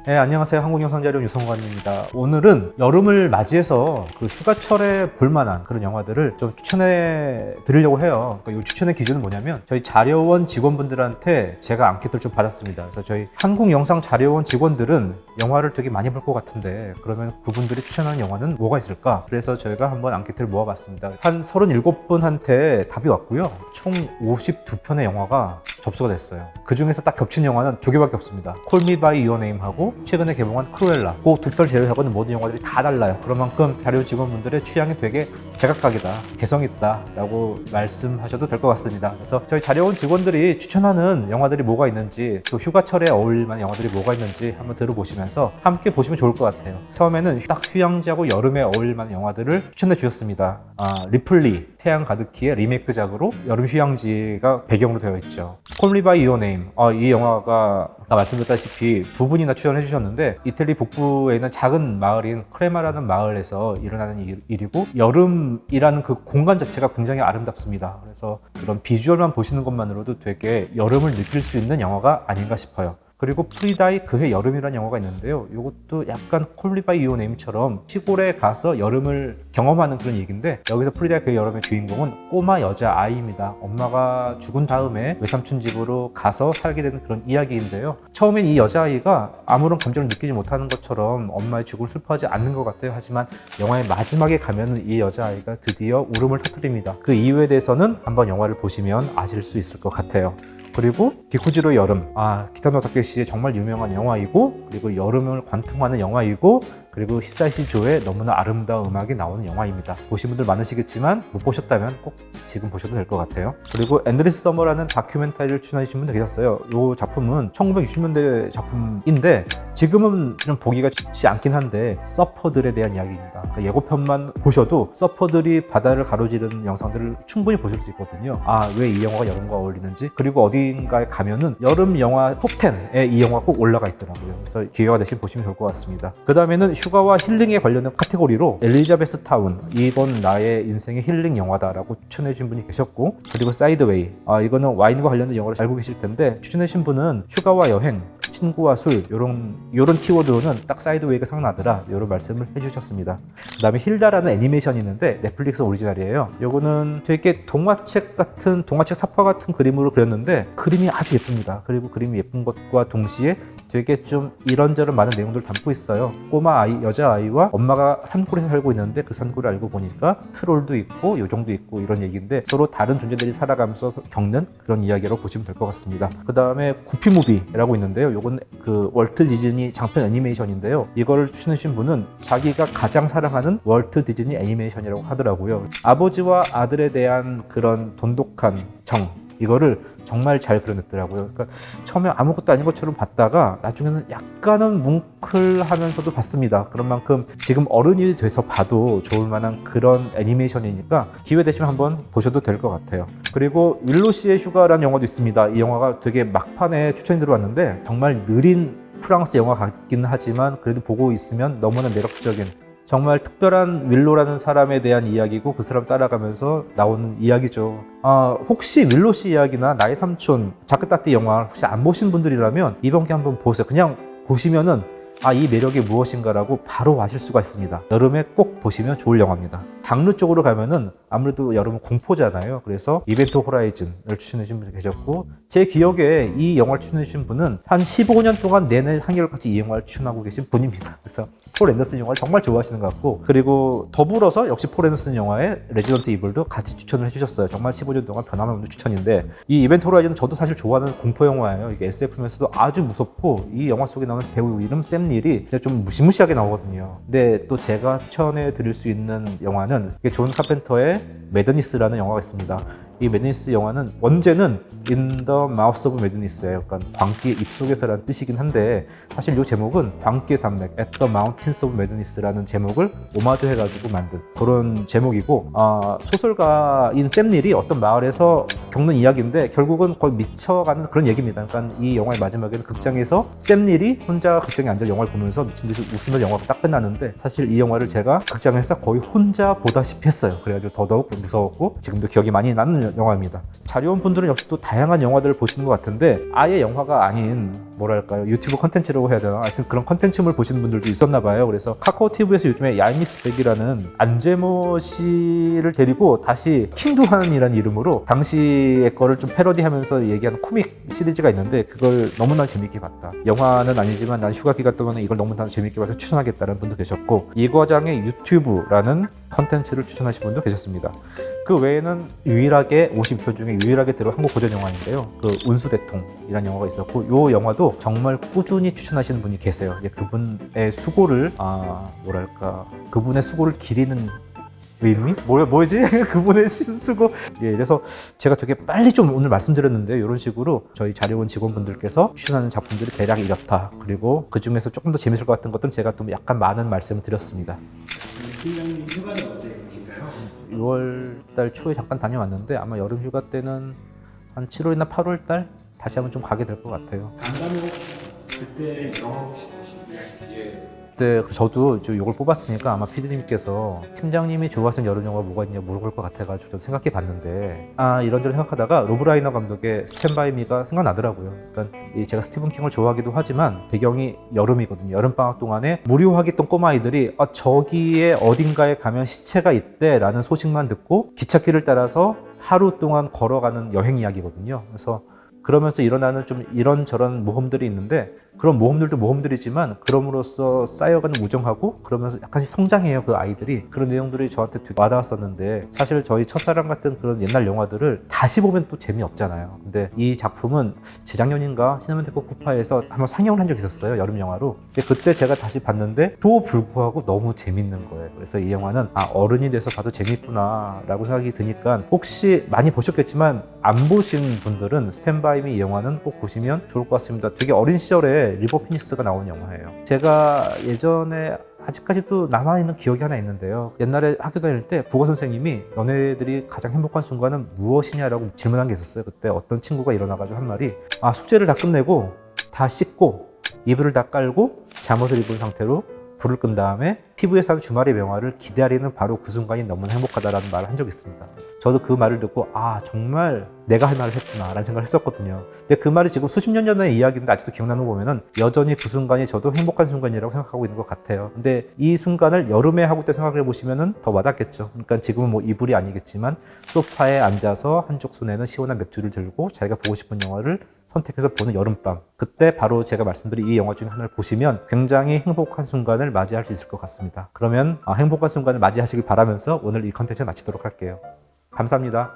네, 안녕하세요. 한국영상자료 유성관입니다. 오늘은 여름을 맞이해서 그 휴가철에 볼만한 그런 영화들을 좀 추천해 드리려고 해요. 그러니까 이 추천의 기준은 뭐냐면 저희 자료원 직원분들한테 제가 앙케이트를 좀 받았습니다. 그래서 저희 한국영상자료원 직원들은 영화를 되게 많이 볼 것 같은데 그러면 그분들이 추천하는 영화는 뭐가 있을까? 그래서 저희가 한번 앙케이트를 모아봤습니다. 한 37분한테 답이 왔고요. 총 52편의 영화가 접수가 됐어요. 그 중에서 딱 겹친 영화는 2개밖에 없습니다. Call Me By Your Name 하고 최근에 개봉한 크루엘라. 그 두 편 제외하고는 모든 영화들이 다 달라요. 그런 만큼 자료 직원분들의 취향이 되게 제각각이다, 개성있다 라고 말씀하셔도 될 것 같습니다. 그래서 저희 자료원 직원들이 추천하는 영화들이 뭐가 있는지, 또 휴가철에 어울릴 만한 영화들이 뭐가 있는지 한번 들어보시면서 함께 보시면 좋을 것 같아요. 처음에는 딱 휴양지하고 여름에 어울릴 만한 영화들을 추천해 주셨습니다. 리플리, 태양 가득히의 리메이크작으로 여름 휴양지가 배경으로 되어 있죠. Call Me By Your Name. 이 영화가 아까 말씀드렸다시피 두 분이나 출연해 주셨는데 이태리 북부에 있는 작은 마을인 크레마라는 마을에서 일어나는 일이고 여름이라는 그 공간 자체가 굉장히 아름답습니다. 그래서 그런 비주얼만 보시는 것만으로도 되게 여름을 느낄 수 있는 영화가 아닌가 싶어요. 그리고 프리다의 그해 여름이라는 영화가 있는데요. 이것도 약간 콜미 바이 유어 네임처럼 시골에 가서 여름을 경험하는 그런 얘기인데 여기서 프리다의 그해 여름의 주인공은 꼬마 여자아이입니다. 엄마가 죽은 다음에 외삼촌 집으로 가서 살게 되는 그런 이야기인데요. 처음엔 이 여자아이가 아무런 감정을 느끼지 못하는 것처럼 엄마의 죽음을 슬퍼하지 않는 것 같아요. 하지만 영화의 마지막에 가면은 이 여자아이가 드디어 울음을 터뜨립니다. 그 이유에 대해서는 한번 영화를 보시면 아실 수 있을 것 같아요. 그리고 기쿠지로 여름, 기타노 타케시의 정말 유명한 영화이고 그리고 여름을 관통하는 영화이고 그리고 히사이시 조의 너무나 아름다운 음악이 나오는 영화입니다. 보신 분들 많으시겠지만 못 보셨다면 꼭 지금 보셔도 될 것 같아요. 그리고 엔드리스 서머라는 다큐멘터리를 출연하신 분들 계셨어요. 이 작품은 1960년대 작품인데 지금은 좀 보기가 쉽지 않긴 한데 서퍼들에 대한 이야기입니다. 그러니까 예고편만 보셔도 서퍼들이 바다를 가로지르는 영상들을 충분히 보실 수 있거든요. 왜 이 영화가 여름과 어울리는지, 그리고 어딘가에 가면은 여름 영화 톱10에 이 영화가 꼭 올라가 있더라고요. 그래서 기회가 되시면 보시면 좋을 것 같습니다. 그 다음에는 휴가와 힐링에 관련된 카테고리로 엘리자베스 타운, 이번 나의 인생의 힐링 영화다라고 추천해 주신 분이 계셨고, 그리고 사이드웨이, 이거는 와인과 관련된 영화를 알고 계실 텐데 추천해 주신 분은 휴가와 여행, 친구와 술, 요런 키워드로는 딱 사이드웨이가 생각나더라, 요런 말씀을 해주셨습니다. 그 다음에 힐다라는 애니메이션이 있는데 넷플릭스 오리지널이에요. 요거는 되게 동화책 사파 같은 그림으로 그렸는데 그림이 아주 예쁩니다. 그리고 그림이 예쁜 것과 동시에 되게 좀 이런저런 많은 내용들을 담고 있어요. 꼬마 여자아이와 엄마가 산골에서 살고 있는데 그 산골을 알고 보니까 트롤도 있고 요정도 있고 이런 얘기인데 서로 다른 존재들이 살아가면서 겪는 그런 이야기라고 보시면 될 것 같습니다. 그 다음에 구피무비라고 있는데요. 요건 그 월트 디즈니 장편 애니메이션인데요. 이걸 추천해주신 분은 자기가 가장 사랑하는 월트 디즈니 애니메이션이라고 하더라고요. 아버지와 아들에 대한 그런 돈독한 정, 이거를 정말 잘 그려냈더라고요. 그러니까 처음에 아무것도 아닌 것처럼 봤다가 나중에는 약간은 뭉클하면서도 봤습니다. 그런 만큼 지금 어른이 돼서 봐도 좋을 만한 그런 애니메이션이니까 기회 되시면 한번 보셔도 될 것 같아요. 그리고 윌로 씨의 휴가라는 영화도 있습니다. 이 영화가 되게 막판에 추천이 들어왔는데 정말 느린 프랑스 영화 같기는 하지만 그래도 보고 있으면 너무나 매력적인, 정말 특별한 윌로라는 사람에 대한 이야기고 그 사람 따라가면서 나오는 이야기죠. 혹시 윌로 씨 이야기나 나의 삼촌, 자크따띠 영화 혹시 안 보신 분들이라면 이번 기회에 한번 보세요. 그냥 보시면은 이 매력이 무엇인가라고 바로 아실 수가 있습니다. 여름에 꼭 보시면 좋을 영화입니다. 장르 쪽으로 가면은 아무래도 여름은 공포잖아요. 그래서 이벤트 호라이즌을 추천해 주신 분이 계셨고, 제 기억에 이 영화를 추천해 주신 분은 한 15년 동안 내내 한결같이 이 영화를 추천하고 계신 분입니다. 그래서 폴 앤더슨 영화를 정말 좋아하시는 것 같고, 그리고 더불어서 역시 폴 앤더슨 영화의 레지던트 이블도 같이 추천을 해주셨어요. 정말 15년 동안 변함없는 추천인데, 이 이벤트 호라이즌은 저도 사실 좋아하는 공포 영화예요. 이게 SF면서도 아주 무섭고, 이 영화 속에 나오는 배우 이름 샘 닐이 좀 무시무시하게 나오거든요. 근데 또 제가 추천해 드릴 수 있는 영화는 존 카펜터의 매드니스라는 영화가 있습니다. 이 매드니스 영화는 원제는 In the Mouth of Madness예요. 그러니까 광기의 입속에서라는 뜻이긴 한데 사실 이 제목은 광기의 산맥 At the Mountains of Madness라는 제목을 오마주해가지고 만든 그런 제목이고, 소설가인 샘 닐이 어떤 마을에서 겪는 이야기인데 결국은 거의 미쳐가는 그런 얘기입니다. 그러니까 이 영화의 마지막에는 극장에서 샘 닐이 혼자 극장에 앉아 영화를 보면서 미친 듯이 웃으며 영화가 딱 끝났는데, 사실 이 영화를 제가 극장에서 거의 혼자 보다시피 했어요. 그래가지고 더더욱 무서웠고 지금도 기억이 많이 나는 추천할 영화입니다. 자료원 분들은 역시 또 다양한 영화들을 보시는 것 같은데 아예 영화가 아닌 뭐랄까요, 유튜브 컨텐츠라고 해야 되나, 하여튼 그런 컨텐츠물 보시는 분들도 있었나 봐요. 그래서 카카오 TV에서 요즘에 야이니스 백이라는 안재모 씨를 데리고 다시 킹두한이라는 이름으로 당시의 거를 좀 패러디하면서 얘기하는 코믹 시리즈가 있는데 그걸 너무나 재밌게 봤다. 영화는 아니지만 난 휴가 기간 동안에 이걸 너무나 재밌게 봐서 추천하겠다는 분도 계셨고, 이 과장의 유튜브라는 컨텐츠를 추천하신 분도 계셨습니다. 그 외에는 유일하게 52편 중에 유일하게 들어 한국 고전 영화인데요. 그 운수대통이라는 영화가 있었고, 이 영화도 정말 꾸준히 추천하시는 분이 계세요. 그분의 수고를 뭐랄까, 그분의 수고를 기리는 의미? 뭐지? 그분의 수고. 그래서 제가 되게 빨리 좀 오늘 말씀드렸는데 이런 식으로 저희 자료원 직원분들께서 추천하는 작품들이 대략 이렇다. 그리고 그 중에서 조금 더 재밌을 것 같은 것들은 제가 또 약간 많은 말씀을 드렸습니다. 팀장님 휴가는 언제 가신가요? 6월달 초에 잠깐 다녀왔는데 아마 여름 휴가 때는 한 7월이나 8월달 다시 한번 좀 가게 될 것 같아요. 간담회 그때 영화 혹시 보시나요? 그때 저도 이걸 뽑았으니까 아마 피디님께서 팀장님이 좋아하시는 여름 영화 뭐가 있냐 물어볼 것 같아가지고 생각해 봤는데 이런저런 생각하다가 로브 라이너 감독의 스탠 바이 미가 생각나더라고요. 그러니까 제가 스티븐 킹을 좋아하기도 하지만 배경이 여름이거든요. 여름방학 동안에 무료하겠던 꼬마아이들이 저기에 어딘가에 가면 시체가 있대 라는 소식만 듣고 기찻길을 따라서 하루 동안 걸어가는 여행 이야기거든요. 그래서 그러면서 일어나는 좀 이런저런 모험들이 있는데, 그런 모험들도 모험들이지만 그럼으로써 쌓여가는 우정하고 그러면서 약간씩 성장해요, 그 아이들이. 그런 내용들이 저한테 되게 와닿았었는데, 사실 저희 첫사랑 같은 그런 옛날 영화들을 다시 보면 또 재미없잖아요. 근데 이 작품은 재작년인가 시네마테크 쿠파에서 한번 상영을 한 적이 있었어요, 여름 영화로. 근데 그때 제가 다시 봤는데 또 불구하고 너무 재밌는 거예요. 그래서 이 영화는 어른이 돼서 봐도 재밌구나 라고 생각이 드니까, 혹시 많이 보셨겠지만 안 보신 분들은 스탠 바이 미 이 영화는 꼭 보시면 좋을 것 같습니다. 되게 어린 시절에 리버 피니스가 나온 영화예요. 제가 예전에 아직까지도 남아있는 기억이 하나 있는데요. 옛날에 학교 다닐 때 국어 선생님이 너네들이 가장 행복한 순간은 무엇이냐라고 질문한 게 있었어요. 그때 어떤 친구가 일어나가지고 한 말이, 숙제를 다 끝내고 다 씻고 이불을 다 깔고 잠옷을 입은 상태로 불을 끈 다음에 TV에서 하는 주말의 명화를 기다리는 바로 그 순간이 너무나 행복하다라는 말을 한 적이 있습니다. 저도 그 말을 듣고 정말 내가 할 말을 했구나 라는 생각을 했었거든요. 근데 그 말이 지금 수십 년 전의 이야기인데 아직도 기억나는 거 보면은 여전히 그 순간이 저도 행복한 순간이라고 생각하고 있는 것 같아요. 근데 이 순간을 여름에 하고 때 생각을 해보시면은 더 와닿겠죠. 그러니까 지금은 뭐 이불이 아니겠지만 소파에 앉아서 한쪽 손에는 시원한 맥주를 들고 자기가 보고 싶은 영화를 선택해서 보는 여름밤, 그때 바로 제가 말씀드린 이 영화 중에 하나를 보시면 굉장히 행복한 순간을 맞이할 수 있을 것 같습니다. 그러면 행복한 순간을 맞이하시길 바라면서 오늘 이 컨텐츠 마치도록 할게요. 감사합니다.